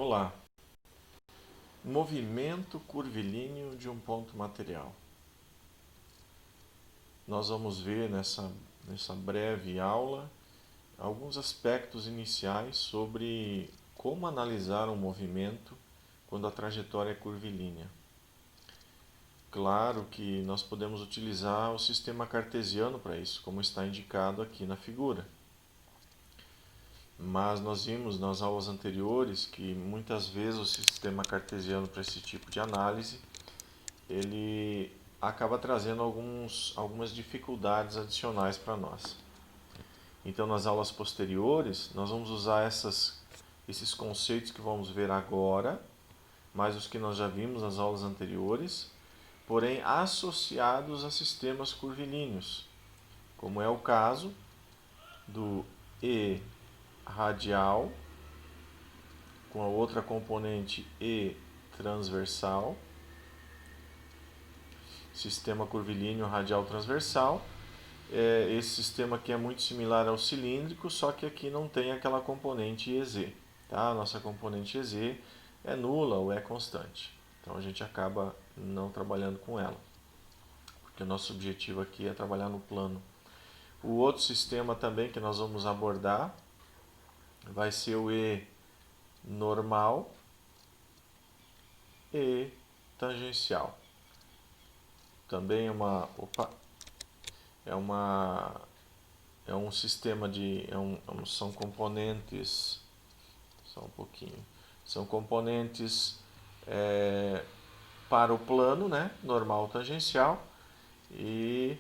Olá! Movimento curvilíneo de um ponto material. Nós vamos ver nessa breve aula alguns aspectos iniciais sobre como analisar um movimento quando a trajetória é curvilínea. Claro que nós podemos utilizar o sistema cartesiano para isso, como está indicado aqui na figura. Mas nós vimos nas aulas anteriores que muitas vezes o sistema cartesiano para esse tipo de análise ele acaba trazendo algumas dificuldades adicionais para nós. Então, nas aulas posteriores, nós vamos usar esses conceitos que vamos ver agora, mais os que nós já vimos nas aulas anteriores, porém associados a sistemas curvilíneos, como é o caso do E radial, com a outra componente E transversal, sistema curvilíneo radial transversal. Esse sistema aqui é muito similar ao cilíndrico, só que aqui não tem aquela componente EZ. Tá? A nossa componente EZ é nula ou é constante. Então a gente acaba não trabalhando com ela, porque o nosso objetivo aqui é trabalhar no plano. O outro sistema também que nós vamos abordar vai ser o E normal e tangencial. Também é um sistema são componentes, só um pouquinho, são componentes para o plano, né, normal tangencial, e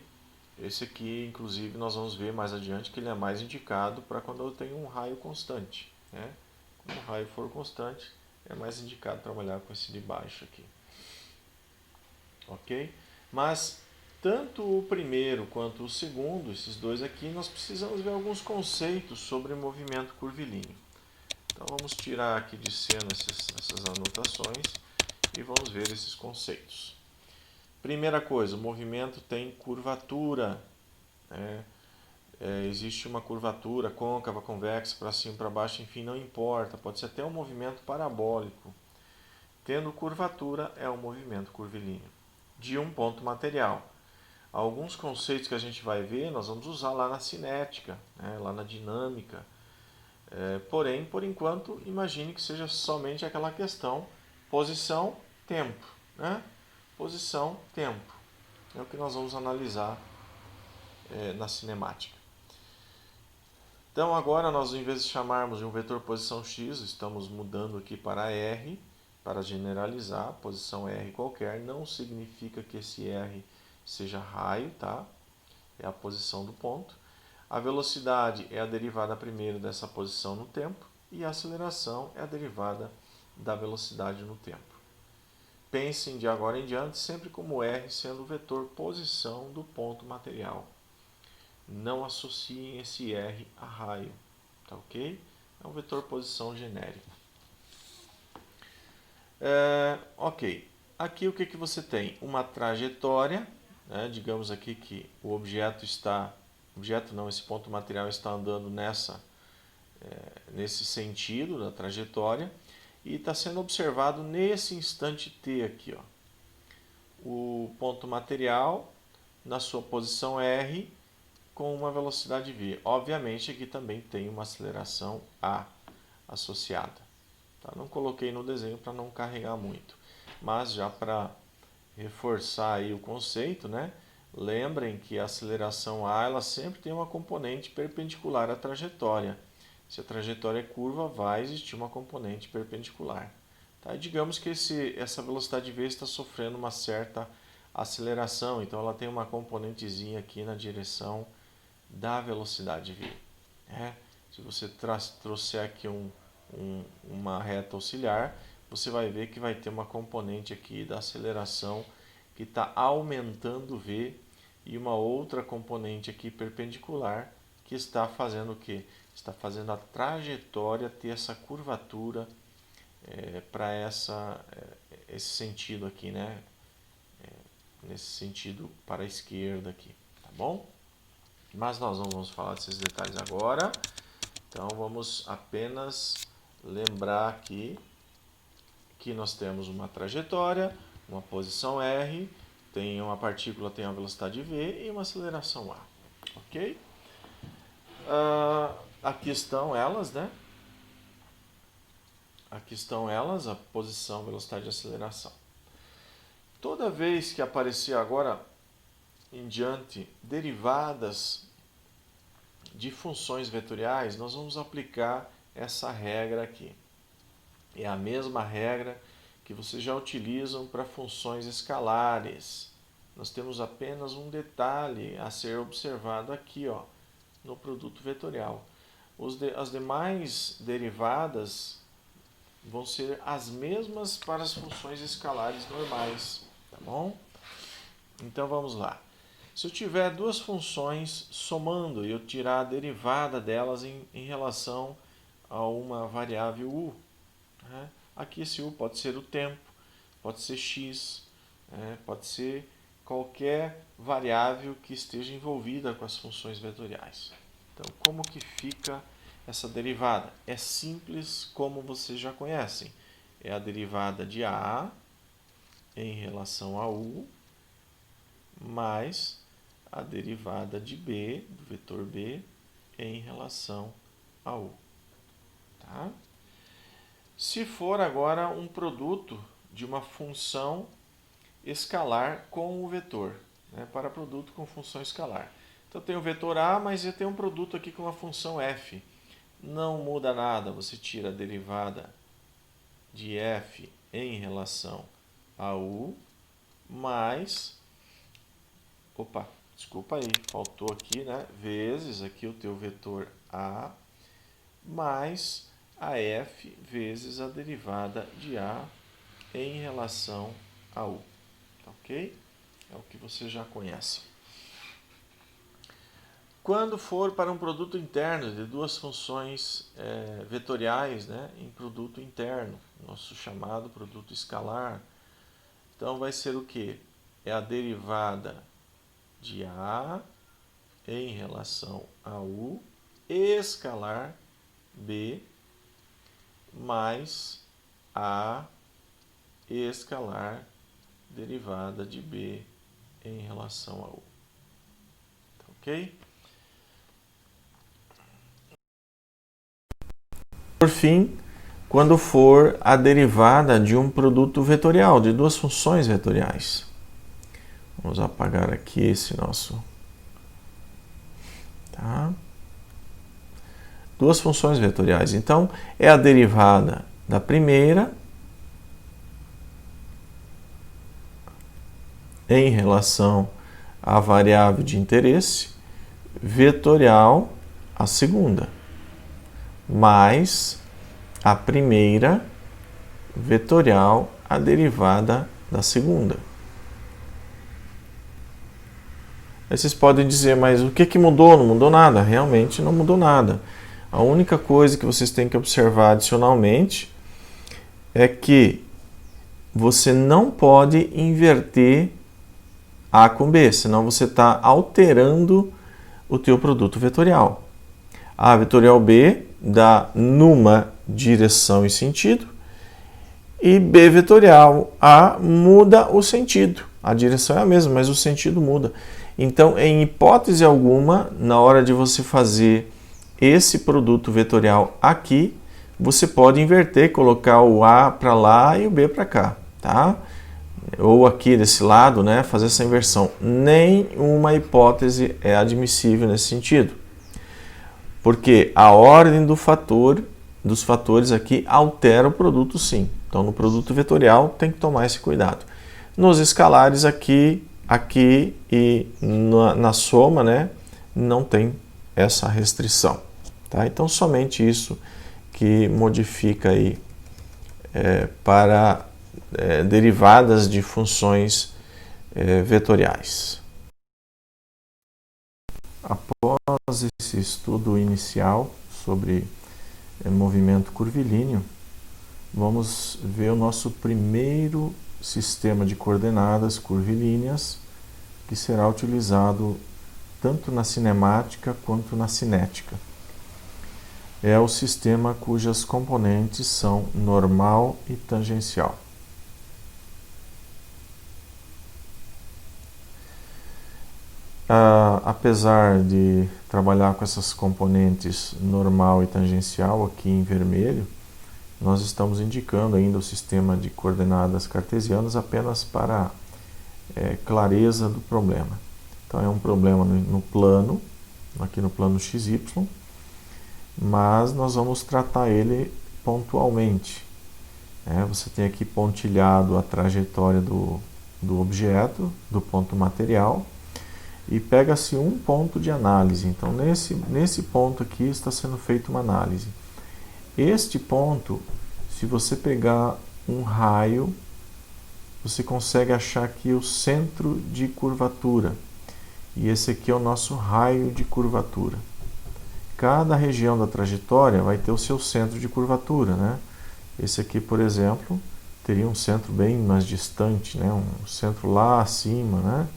esse aqui, inclusive, nós vamos ver mais adiante que ele é mais indicado para quando eu tenho um raio constante, né? Quando o raio for constante, é mais indicado trabalhar com esse de baixo aqui. Ok? Mas tanto o primeiro quanto o segundo, esses dois aqui, nós precisamos ver alguns conceitos sobre movimento curvilíneo. Então vamos tirar aqui de cena essas anotações e vamos ver esses conceitos. Primeira coisa, o movimento tem curvatura. Existe uma curvatura côncava, convexa, para cima, para baixo, enfim, não importa. Pode ser até um movimento parabólico. Tendo curvatura, é um movimento curvilíneo de um ponto material. Alguns conceitos que a gente vai ver, nós vamos usar lá na cinética, né, lá na dinâmica. Porém, por enquanto, imagine que seja somente aquela questão posição, tempo. Né? Posição, tempo. É o que nós vamos analisar na cinemática. Então, agora nós, em vez de chamarmos de um vetor posição x, estamos mudando aqui para R, para generalizar, posição R qualquer, não significa que esse R seja raio, tá? É a posição do ponto. A velocidade é a derivada primeiro dessa posição no tempo e a aceleração é a derivada da velocidade no tempo. Pensem de agora em diante sempre como R sendo o vetor posição do ponto material. Não associem esse R a raio, tá ok? É um vetor posição genérico. Ok, aqui o que você tem? Uma trajetória, né? Digamos aqui que o esse ponto material está andando nesse sentido da trajetória e está sendo observado nesse instante T aqui, ó, o ponto material na sua posição R com uma velocidade v. Obviamente aqui também tem uma aceleração A associada. Tá? Não coloquei no desenho para não carregar muito, mas já para reforçar aí o conceito, né? Lembrem que a aceleração A ela sempre tem uma componente perpendicular à trajetória. Se a trajetória é curva, vai existir uma componente perpendicular. Tá? E digamos que essa velocidade v está sofrendo uma certa aceleração, então ela tem uma componentezinha aqui na direção da velocidade v. Se você trouxer aqui uma reta auxiliar, você vai ver que vai ter uma componente aqui da aceleração que está aumentando v e uma outra componente aqui perpendicular que está fazendo o quê? Está fazendo a trajetória ter essa curvatura para esse sentido aqui, né? Nesse sentido para a esquerda aqui, tá bom? Mas nós não vamos falar desses detalhes agora. Então vamos apenas lembrar aqui Aqui nós temos uma trajetória, uma posição R, tem uma partícula tem uma velocidade v e uma aceleração a. Ok? Aqui estão elas, né? Aqui estão elas, a posição, velocidade e aceleração. Toda vez que aparecer agora em diante derivadas de funções vetoriais, nós vamos aplicar essa regra aqui. É a mesma regra que vocês já utilizam para funções escalares. Nós temos apenas um detalhe a ser observado aqui, ó, no produto vetorial. As demais derivadas vão ser as mesmas para as funções escalares normais, tá bom? Então vamos lá. Se eu tiver duas funções somando e eu tirar a derivada delas em relação a uma variável u, né? Aqui esse u pode ser o tempo, pode ser x, pode ser qualquer variável que esteja envolvida com as funções vetoriais. Então, como que fica essa derivada? É simples, como vocês já conhecem. É a derivada de a em relação a u mais a derivada de b, do vetor b, em relação a u. Tá? Se for agora um produto de uma função escalar com o vetor, né, para produto com função escalar. Então eu tenho o vetor a, mas eu tenho um produto aqui com uma função f. Não muda nada, você tira a derivada de f em relação a u, mais, desculpa aí, faltou aqui, né, vezes aqui o teu vetor a, mais a f vezes a derivada de a em relação a u. Ok? É o que você já conhece. Quando for para um produto interno de duas funções vetoriais, né, em produto interno, nosso chamado produto escalar, então vai ser o que? É a derivada de a em relação a u escalar b mais a escalar derivada de b em relação a u. Ok? Por fim, quando for a derivada de um produto vetorial, de duas funções vetoriais. Vamos apagar aqui esse nosso. Tá? Duas funções vetoriais. Então, é a derivada da primeira em relação à variável de interesse, vetorial a segunda, mais a primeira vetorial a derivada da segunda. Aí vocês podem dizer, mas o que mudou? Não mudou nada. Realmente não mudou nada. A única coisa que vocês têm que observar adicionalmente é que você não pode inverter A com B, senão você está alterando o teu produto vetorial. A vetorial B dá numa direção e sentido, e B vetorial A muda o sentido. A direção é a mesma, mas o sentido muda. Então, em hipótese alguma, na hora de você fazer esse produto vetorial aqui, você pode inverter, colocar o A para lá e o B para cá, tá? Ou aqui desse lado, né, fazer essa inversão. Nenhuma hipótese é admissível nesse sentido. Porque a ordem dos fatores aqui altera o produto sim. Então, no produto vetorial tem que tomar esse cuidado. Nos escalares aqui e na soma, né, não tem essa restrição. Tá? Então, somente isso que modifica aí para derivadas de funções vetoriais. Após esse estudo inicial sobre movimento curvilíneo, vamos ver o nosso primeiro sistema de coordenadas curvilíneas que será utilizado tanto na cinemática quanto na cinética. é o sistema cujas componentes são normal e tangencial. Apesar de trabalhar com essas componentes normal e tangencial aqui em vermelho, nós estamos indicando ainda o sistema de coordenadas cartesianas apenas para clareza do problema. Então é um problema no plano, aqui no plano XY, mas nós vamos tratar ele pontualmente. Você tem aqui pontilhado a trajetória do objeto, do ponto material, e pega-se um ponto de análise. Então, nesse ponto aqui está sendo feita uma análise. Este ponto, se você pegar um raio, você consegue achar aqui o centro de curvatura. E esse aqui é o nosso raio de curvatura. Cada região da trajetória vai ter o seu centro de curvatura, né? Esse aqui, por exemplo, teria um centro bem mais distante, né? Um centro lá acima, né?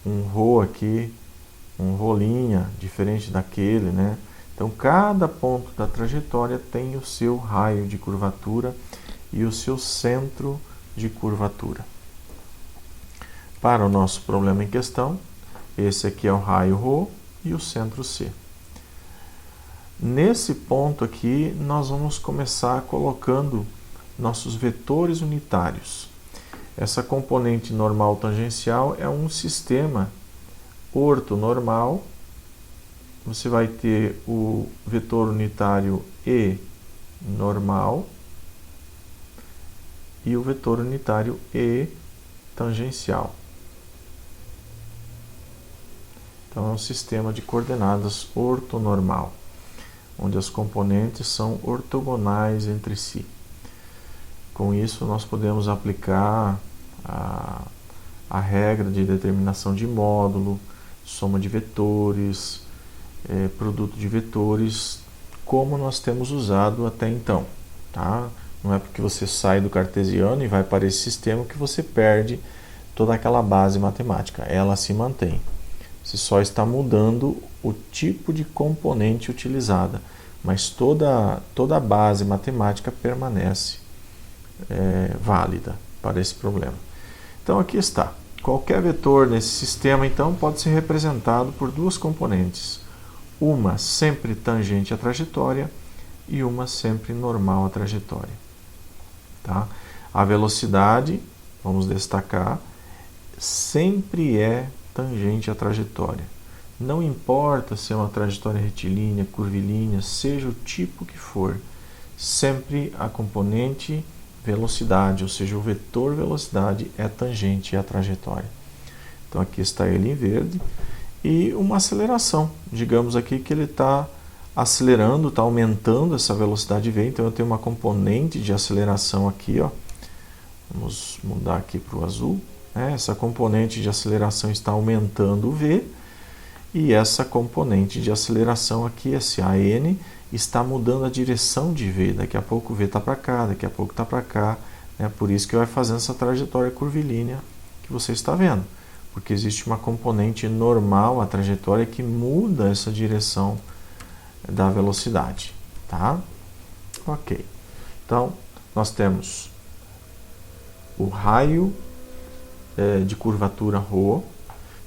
Um rho aqui, um rolinha diferente daquele, né? Então, cada ponto da trajetória tem o seu raio de curvatura e o seu centro de curvatura. Para o nosso problema em questão, esse aqui é o raio ρ e o centro C. Nesse ponto aqui, nós vamos começar colocando nossos vetores unitários. Essa componente normal tangencial é um sistema ortonormal. Você vai ter o vetor unitário E normal e o vetor unitário E tangencial. Então, é um sistema de coordenadas ortonormal, onde as componentes são ortogonais entre si. Com isso, nós podemos aplicar a regra de determinação de módulo, soma de vetores, produto de vetores, como nós temos usado até então. Tá? Não é porque você sai do cartesiano e vai para esse sistema que você perde toda aquela base matemática. Ela se mantém. Você só está mudando o tipo de componente utilizada, mas toda a base matemática permanece válida para esse problema. Então aqui está. Qualquer vetor nesse sistema, então, pode ser representado por duas componentes. Uma sempre tangente à trajetória e uma sempre normal à trajetória. Tá? A velocidade, vamos destacar, sempre é tangente à trajetória. Não importa se é uma trajetória retilínea, curvilínea, seja o tipo que for, sempre a componente velocidade, ou seja, o vetor velocidade é tangente à trajetória. Então aqui está ele em verde. E uma aceleração, digamos aqui que ele está acelerando, está aumentando essa velocidade V, então eu tenho uma componente de aceleração aqui, ó. Vamos mudar aqui para o azul. Essa componente de aceleração está aumentando o V, e essa componente de aceleração aqui, esse AN, está mudando a direção de V. Daqui a pouco o V está para cá, daqui a pouco está para cá. Por isso que vai fazendo essa trajetória curvilínea que você está vendo. Porque existe uma componente normal à trajetória que muda essa direção da velocidade. Tá? Ok. Então, nós temos o raio de curvatura ρ,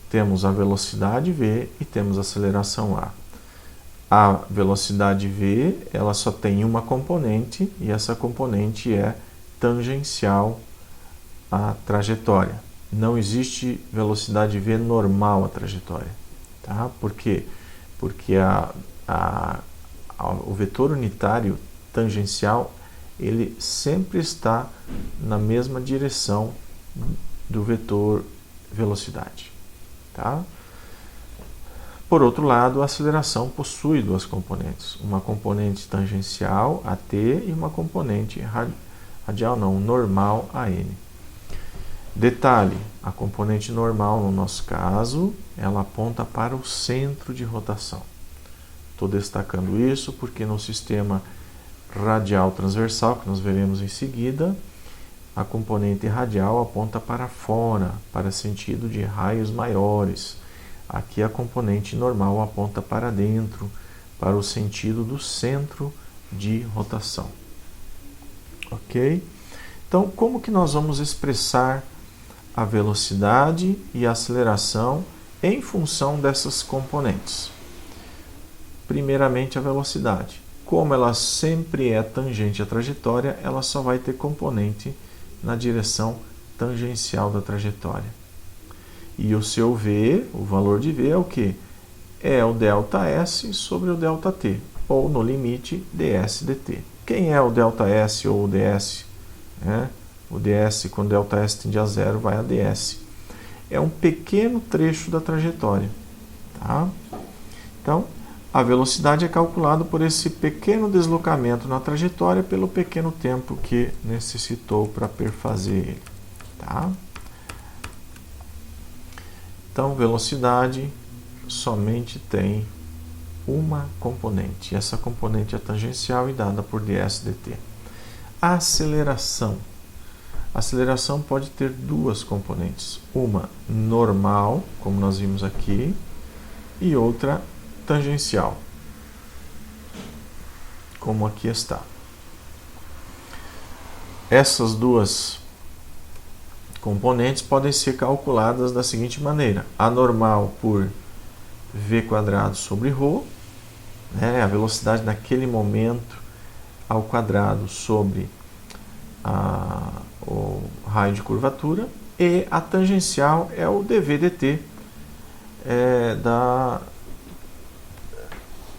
temos a velocidade V e temos a aceleração A. A velocidade V, ela só tem uma componente e essa componente é tangencial à trajetória. Não existe velocidade V normal à trajetória. Tá? Por quê? Porque o vetor unitário tangencial, ele sempre está na mesma direção do vetor velocidade. Tá? Por outro lado, a aceleração possui duas componentes. Uma componente tangencial, AT, e uma componente radial, não, normal, AN. Detalhe, a componente normal, no nosso caso, ela aponta para o centro de rotação. Estou destacando isso porque no sistema radial transversal, que nós veremos em seguida, a componente radial aponta para fora, para sentido de raios maiores. Aqui a componente normal aponta para dentro, para o sentido do centro de rotação. Ok? Então, como que nós vamos expressar a velocidade e a aceleração em função dessas componentes? Primeiramente, a velocidade. Como ela sempre é tangente à trajetória, ela só vai ter componente na direção tangencial da trajetória. E o seu V, o valor de V é o quê? É o ΔS sobre o ΔT, ou no limite ds dt. Quem é o ΔS ou o ds? O ds, quando ΔS tende a zero, vai a ds. É um pequeno trecho da trajetória. Tá? Então, a velocidade é calculada por esse pequeno deslocamento na trajetória pelo pequeno tempo que necessitou para perfazer ele. Tá? Então, velocidade somente tem uma componente. E essa componente é tangencial e dada por ds dt. A aceleração. A aceleração pode ter duas componentes. Uma normal, como nós vimos aqui, e outra tangencial, como aqui está. Essas duas componentes podem ser calculadas da seguinte maneira: a normal por v² sobre ρ, a velocidade naquele momento ao quadrado sobre o raio de curvatura, e a tangencial é o dv dt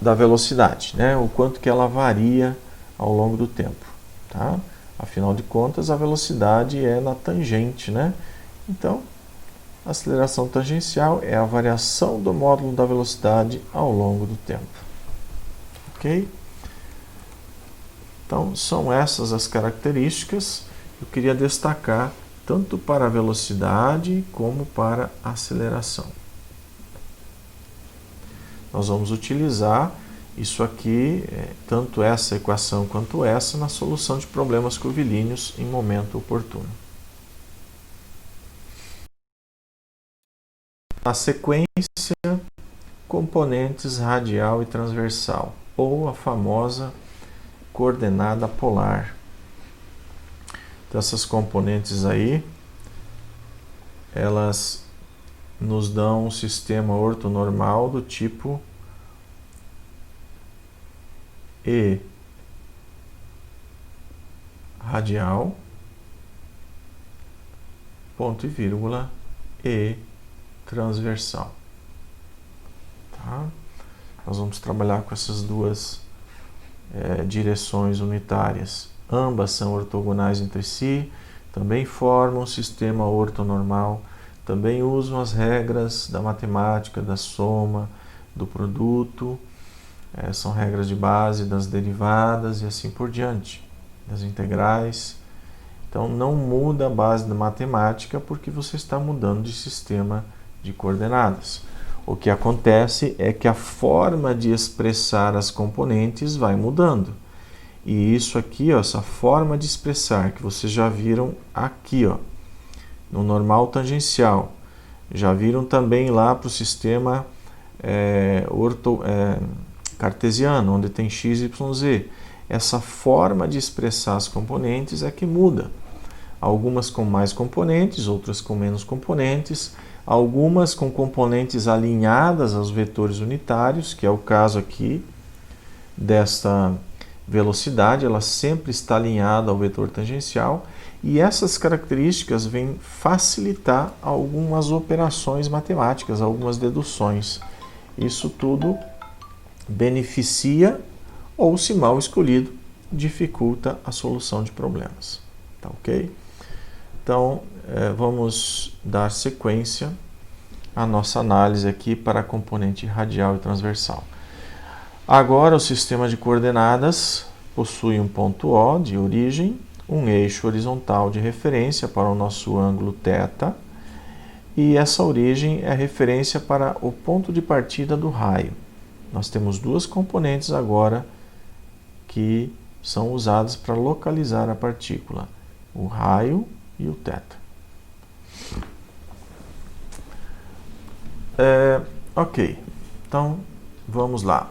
da velocidade, o quanto que ela varia ao longo do tempo. Tá? Afinal de contas, a velocidade é na tangente. Então, a aceleração tangencial é a variação do módulo da velocidade ao longo do tempo. Ok? Então, são essas as características que eu queria destacar tanto para a velocidade como para a aceleração. Nós vamos utilizar isso aqui, tanto essa equação quanto essa, na solução de problemas curvilíneos em momento oportuno. Na sequência, componentes radial e transversal, ou a famosa coordenada polar. Então, essas componentes aí, elas nos dão um sistema ortonormal do tipo E radial, ponto e vírgula, E transversal. Tá? Nós vamos trabalhar com essas duas direções unitárias. Ambas são ortogonais entre si, também formam um sistema ortonormal, também usam as regras da matemática, da soma, do produto, são regras de base das derivadas e assim por diante, das integrais. Então, não muda a base da matemática porque você está mudando de sistema de coordenadas. O que acontece é que a forma de expressar as componentes vai mudando. E isso aqui, essa forma de expressar, que vocês já viram aqui, no normal tangencial. Já viram também lá para o sistema cartesiano, onde tem x, y, z. Essa forma de expressar as componentes é que muda. Algumas com mais componentes, outras com menos componentes, algumas com componentes alinhadas aos vetores unitários, que é o caso aqui desta velocidade, ela sempre está alinhada ao vetor tangencial, e essas características vêm facilitar algumas operações matemáticas, algumas deduções. Isso tudo beneficia ou, se mal escolhido, dificulta a solução de problemas. Tá ok? Então, vamos dar sequência à nossa análise aqui para a componente radial e transversal. Agora, o sistema de coordenadas possui um ponto O de origem, um eixo horizontal de referência para o nosso ângulo θ, e essa origem é referência para o ponto de partida do raio. Nós temos duas componentes agora que são usadas para localizar a partícula, o raio e o θ. Ok, então vamos lá.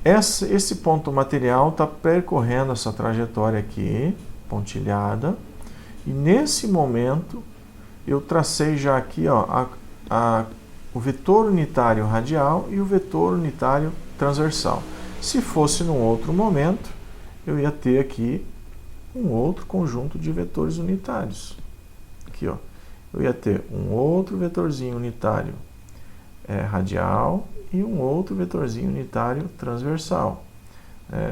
esse ponto material está percorrendo essa trajetória aqui, pontilhada, e nesse momento eu tracei já aqui, ó, o vetor unitário radial e o vetor unitário transversal. Se fosse num outro momento, eu ia ter aqui um outro conjunto de vetores unitários. Aqui, ó, eu ia ter um outro vetorzinho unitário radial e um outro vetorzinho unitário transversal.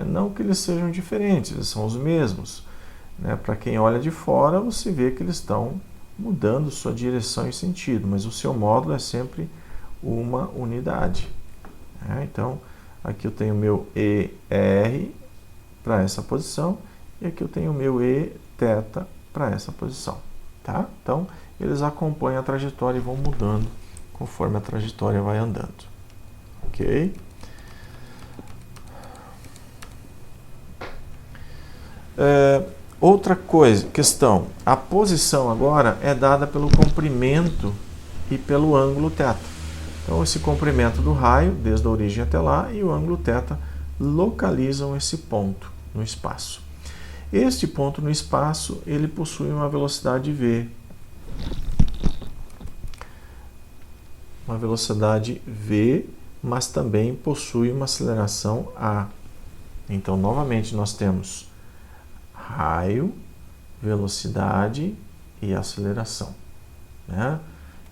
Não que eles sejam diferentes, eles são os mesmos. Para quem olha de fora, você vê que eles estão mudando sua direção e sentido, mas o seu módulo é sempre uma unidade. Então, aqui eu tenho o meu ER para essa posição e aqui eu tenho o meu Eθ para essa posição. Tá? Então, eles acompanham a trajetória e vão mudando conforme a trajetória vai andando. Ok? Outra questão, a posição agora é dada pelo comprimento e pelo ângulo θ. Então, esse comprimento do raio, desde a origem até lá, e o ângulo θ localizam esse ponto no espaço. Este ponto no espaço, ele possui uma velocidade v. Uma velocidade v, mas também possui uma aceleração a. Então, novamente, nós temos raio, velocidade e aceleração.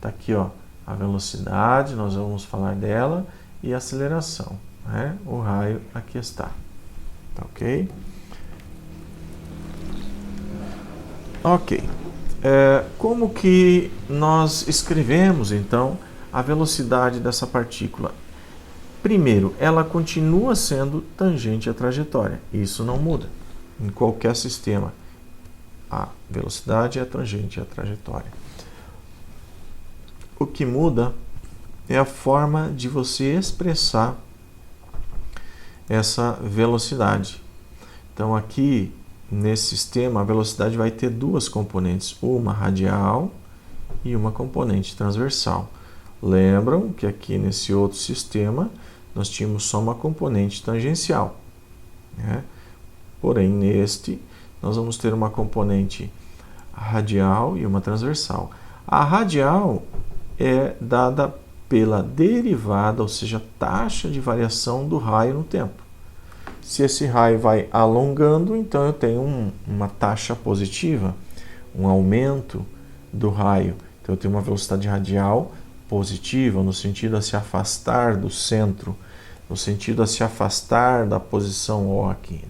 Tá aqui, ó, a velocidade, nós vamos falar dela, e a aceleração. O raio aqui está. Tá ok? Ok. Como que nós escrevemos, então, a velocidade dessa partícula? Primeiro, ela continua sendo tangente à trajetória. Isso não muda. Em qualquer sistema, a velocidade é tangente à trajetória. O que muda é a forma de você expressar essa velocidade. Então, aqui, nesse sistema, a velocidade vai ter duas componentes, uma radial e uma componente transversal. Lembram que aqui nesse outro sistema, nós tínhamos só uma componente tangencial. Porém, neste, nós vamos ter uma componente radial e uma transversal. A radial é dada pela derivada, ou seja, taxa de variação do raio no tempo. Se esse raio vai alongando, então eu tenho uma taxa positiva, um aumento do raio. Então eu tenho uma velocidade radial positiva, no sentido a se afastar do centro, no sentido a se afastar da posição O aqui,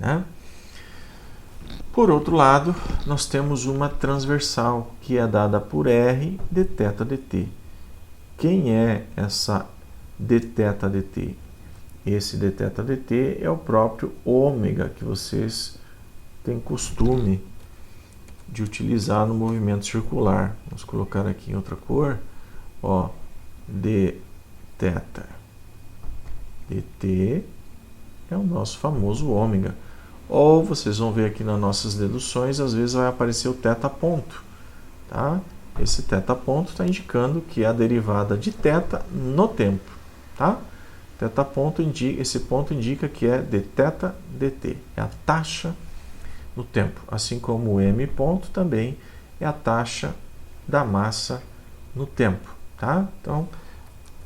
Por outro lado, nós temos uma transversal, que é dada por R dθ dt. Quem é essa dθ dt? Esse dθ dt é o próprio ômega que vocês têm costume de utilizar no movimento circular. Vamos colocar aqui em outra cor. Ó, dθ dt é o nosso famoso ômega. Ou vocês vão ver aqui nas nossas deduções, às vezes vai aparecer o θ ponto. Tá? Esse θ ponto está indicando que é a derivada de θ no tempo. Tá? Θ ponto esse ponto indica que é dθ dt. É a taxa no tempo. Assim como o m ponto também é a taxa da massa no tempo. Tá? Então,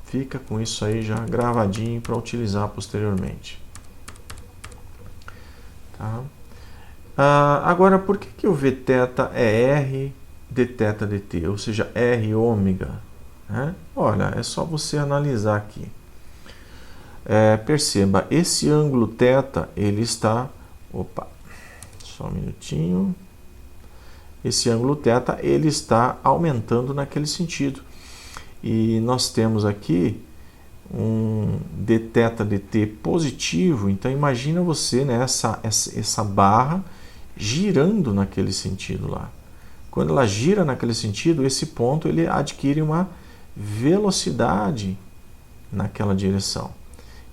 fica com isso aí já gravadinho para utilizar posteriormente. Tá? Agora, por que o Vθ é R dθ dt, ou seja, R ômega? Olha, é só você analisar aqui. Perceba, esse ângulo θ, ele está... Opa, só um minutinho. Esse ângulo θ, ele está aumentando naquele sentido. E nós temos aqui um dθ dt positivo, então imagina você, essa barra girando naquele sentido lá. Quando ela gira naquele sentido, esse ponto ele adquire uma velocidade naquela direção,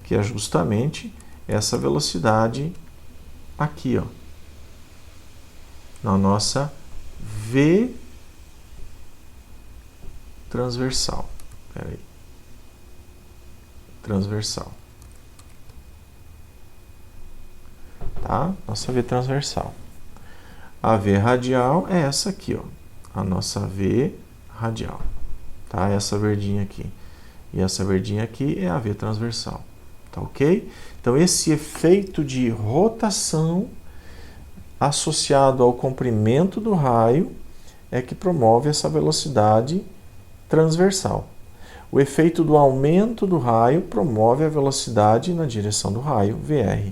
que é justamente essa velocidade aqui, ó, na nossa V transversal. Espera aí. Transversal. tá? Nossa V transversal. A V radial é essa aqui, ó, a nossa V radial, tá? Essa verdinha aqui. E essa verdinha aqui é a V transversal, tá ok? Então, esse efeito de rotação associado ao comprimento do raio é que promove essa velocidade transversal. O efeito do aumento do raio promove a velocidade na direção do raio, VR.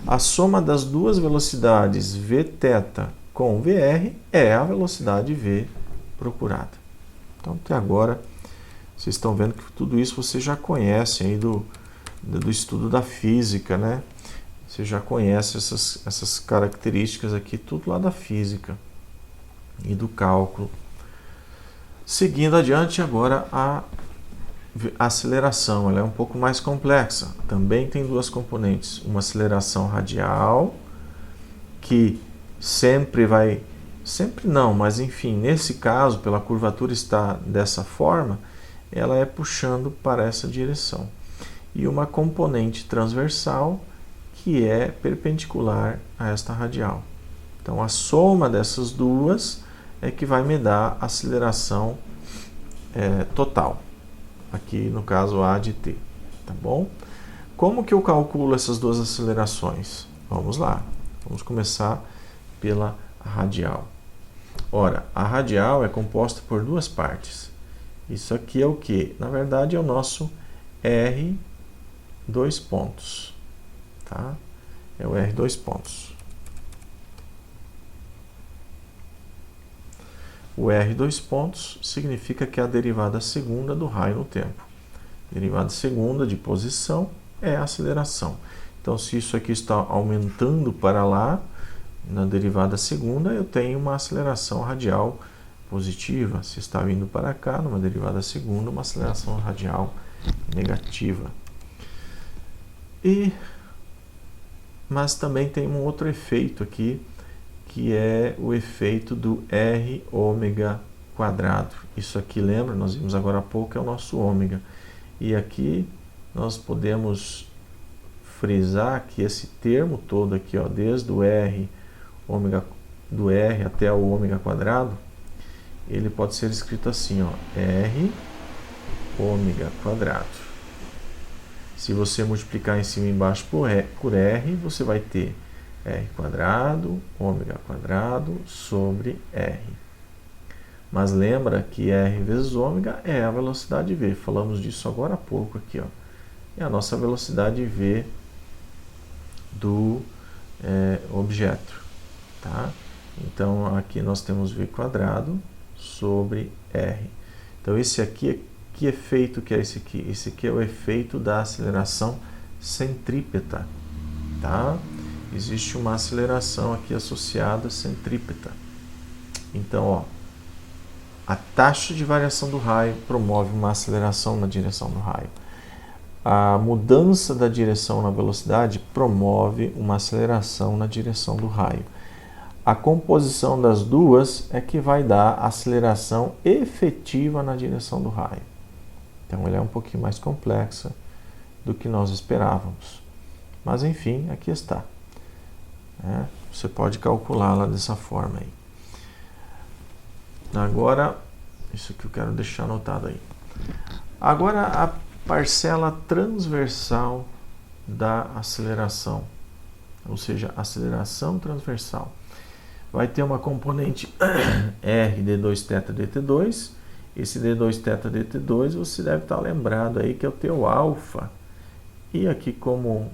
A soma das duas velocidades Vθ com VR é a velocidade V procurada. Então, até agora, vocês estão vendo que tudo isso vocês já conhecem aí do estudo da física, né? Você já conhece essas características aqui, tudo lá da física e do cálculo. Seguindo adiante, agora a aceleração, ela é um pouco mais complexa. Também tem duas componentes. Uma aceleração radial, que sempre não, mas enfim, nesse caso, pela curvatura estar dessa forma, ela é puxando para essa direção. E uma componente transversal, que é perpendicular a esta radial. Então, a soma dessas duas é que vai me dar a aceleração total. Aqui, no caso, A de t. Tá bom? Como que eu calculo essas duas acelerações? Vamos lá. Vamos começar pela radial. Ora, a radial é composta por duas partes. Isso aqui é o que? Na verdade, é o nosso R dois pontos. Tá? É o R dois pontos. O R dois pontos significa que é a derivada segunda do raio no tempo. Derivada segunda de posição é a aceleração. Então, se isso aqui está aumentando para lá, na derivada segunda, eu tenho uma aceleração radial positiva. Se está vindo para cá, numa derivada segunda, uma aceleração radial negativa. Mas também tem um outro efeito aqui, que é o efeito do R ômega quadrado. Isso aqui, lembra? Nós vimos agora há pouco, é o nosso ômega. E aqui nós podemos frisar que esse termo todo aqui, ó, desde o R, do R até o ômega quadrado, ele pode ser escrito assim, ó, R ômega quadrado. Se você multiplicar em cima e embaixo por R, você vai ter R quadrado, ômega quadrado sobre R. Mas lembra que R vezes ômega é a velocidade V. Falamos disso agora há pouco aqui, ó. É a nossa velocidade V do objeto, tá? Então, aqui nós temos V quadrado sobre R. Então, esse aqui, que efeito que é esse aqui? Esse aqui é o efeito da aceleração centrípeta, tá? Existe uma aceleração aqui associada centrípeta. Então, ó, a taxa de variação do raio promove uma aceleração na direção do raio. A mudança da direção na velocidade promove uma aceleração na direção do raio. A composição das duas é que vai dar a aceleração efetiva na direção do raio. Então, ela é um pouquinho mais complexa do que nós esperávamos. Mas, enfim, aqui está. Você pode calculá-la dessa forma aí. Agora, isso que eu quero deixar anotado aí. Agora, a parcela transversal da aceleração, ou seja, aceleração transversal. Vai ter uma componente R d2θ dt2. Esse d2θ dt2 você deve estar lembrado aí que é o teu alfa. E aqui como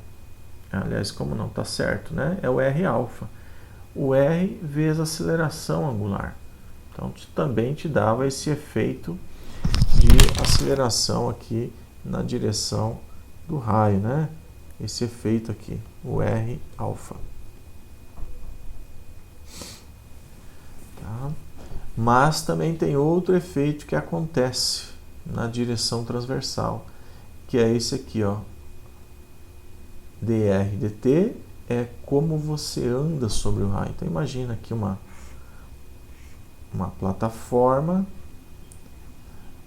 não está certo, né? É o R alfa. O R vezes a aceleração angular. Então, também te dava esse efeito de aceleração aqui na direção do raio, né? Esse efeito aqui, o R alfa. Tá? Mas também tem outro efeito que acontece na direção transversal, que é esse aqui, ó. dr dt é como você anda sobre o raio. Então, imagina aqui uma plataforma,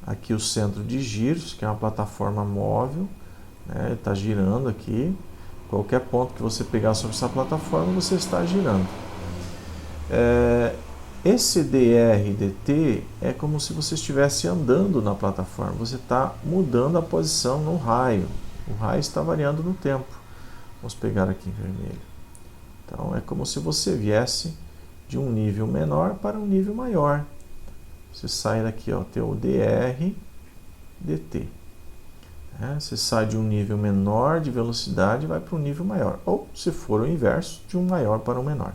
aqui o centro de giros, que é uma plataforma móvel, né? Está girando aqui Qualquer ponto que você pegar sobre essa plataforma, você está girando. Esse dr dt é como se você estivesse andando na plataforma. Você está mudando a posição no raio. O raio está variando no tempo. Vamos pegar aqui em vermelho. Então, é como se você viesse de um nível menor para um nível maior. Você sai daqui, ó, tem o dr dt. Você sai de um nível menor de velocidade e vai para um nível maior. Ou, se for o inverso, de um maior para um menor.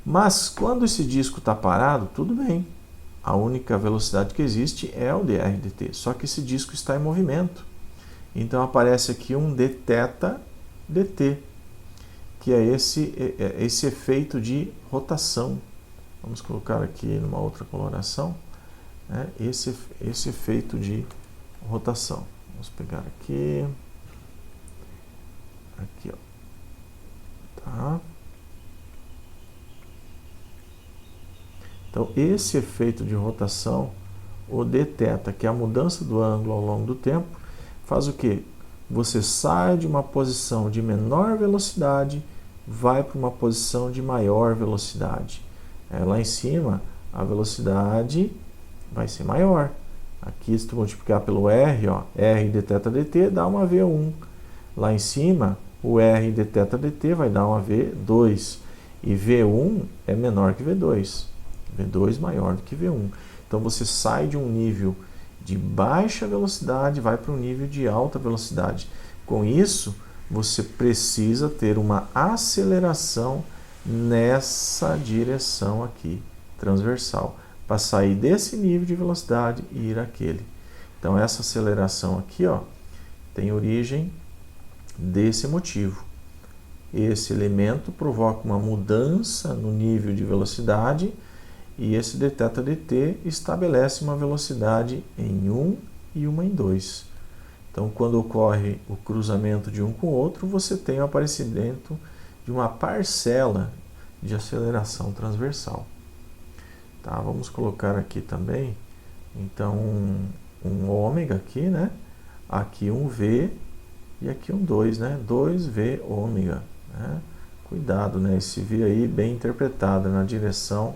Mas, quando esse disco está parado, tudo bem. A única velocidade que existe é o dr dt. Só que esse disco está em movimento. Então, aparece aqui um dθ dt, que é esse efeito de rotação. Vamos colocar aqui numa outra coloração, né? Esse efeito de rotação. Vamos pegar aqui, ó, tá? Então, esse efeito de rotação, o dθ, que é a mudança do ângulo ao longo do tempo, faz o quê? Você sai de uma posição de menor velocidade, vai para uma posição de maior velocidade. Lá em cima, a velocidade vai ser maior. Aqui, se tu multiplicar pelo R, ó, R dθ dt dá uma V1. Lá em cima, o R dθ dt vai dar uma V2. E V1 é menor que V2. V2 maior do que V1. Então, você sai de um nível de baixa velocidade, vai para um nível de alta velocidade. Com isso, você precisa ter uma aceleração nessa direção aqui, transversal, para sair desse nível de velocidade e ir àquele. Então, essa aceleração aqui, ó, tem origem desse motivo. Esse elemento provoca uma mudança no nível de velocidade e esse dθ dt estabelece uma velocidade em 1 e uma em 2. Então, quando ocorre o cruzamento de um com o outro, você tem o aparecimento de uma parcela de aceleração transversal. Tá, vamos colocar aqui também, então, um ômega aqui, né? Aqui um V e aqui um 2, né? 2V ômega, né? Cuidado, né? Esse V aí bem interpretado na direção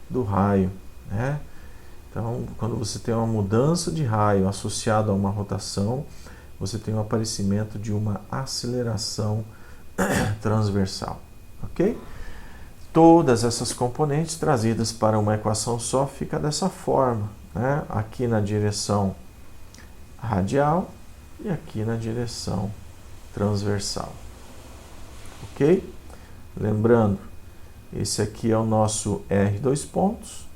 do raio, né? Então, quando você tem uma mudança de raio associada a uma rotação, você tem o aparecimento de uma aceleração transversal, ok? Todas essas componentes trazidas para uma equação só fica dessa forma, né? Aqui na direção radial e aqui na direção transversal, ok? Lembrando, esse aqui é o nosso R dois pontos,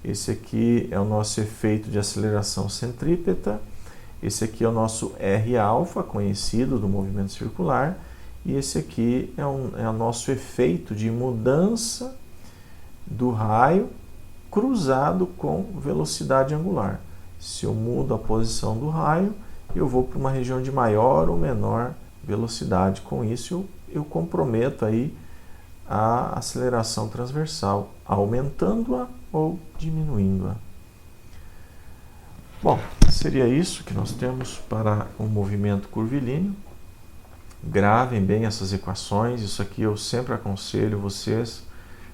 esse aqui é o nosso efeito de aceleração centrípeta, esse aqui é o nosso R alfa, conhecido do movimento circular, e esse aqui é o nosso efeito de mudança do raio cruzado com velocidade angular. Se eu mudo a posição do raio, eu vou para uma região de maior ou menor velocidade. Com isso, eu comprometo aí a aceleração transversal, aumentando-a ou diminuindo-a. Bom, seria isso que nós temos para o movimento curvilíneo. Gravem bem essas equações, isso aqui eu sempre aconselho vocês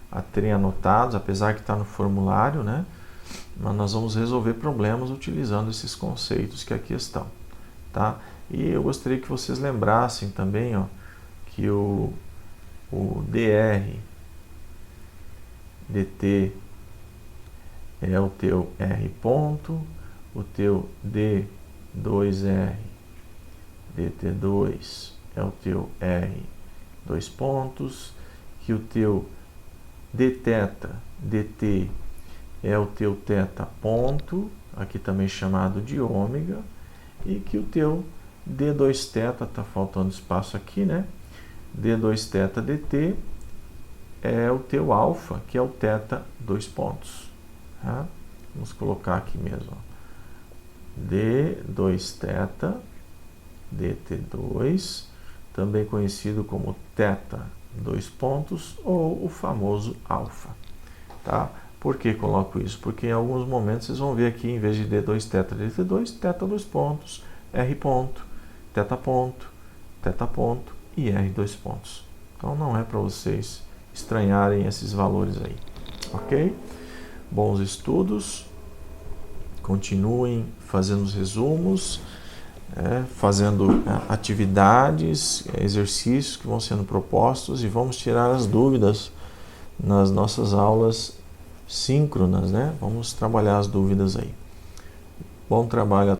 a terem anotados, apesar que está no formulário, né? Mas nós vamos resolver problemas utilizando esses conceitos que aqui estão, tá? E eu gostaria que vocês lembrassem também, ó, que o dr dt é o teu R ponto, o teu d2R dt2 é o teu R dois pontos, que o teu dθ dt é o teu θ ponto, aqui também chamado de ômega, e que o teu d2θ, está faltando espaço aqui, né? d2θ dt é o teu alfa, que é o θ dois pontos. Tá? Vamos colocar aqui mesmo. d2θ dt2, também conhecido como θ dois pontos ou o famoso alfa. Tá? Por que coloco isso? Porque em alguns momentos vocês vão ver aqui, em vez de d2θ dt2, θ dois pontos, R ponto, θ ponto, θ ponto, e R dois pontos. Então não é para vocês estranharem esses valores aí, ok? Bons estudos, continuem fazendo os resumos, fazendo atividades, exercícios que vão sendo propostos, e vamos tirar as dúvidas nas nossas aulas síncronas, né? Vamos trabalhar as dúvidas aí. Bom trabalho a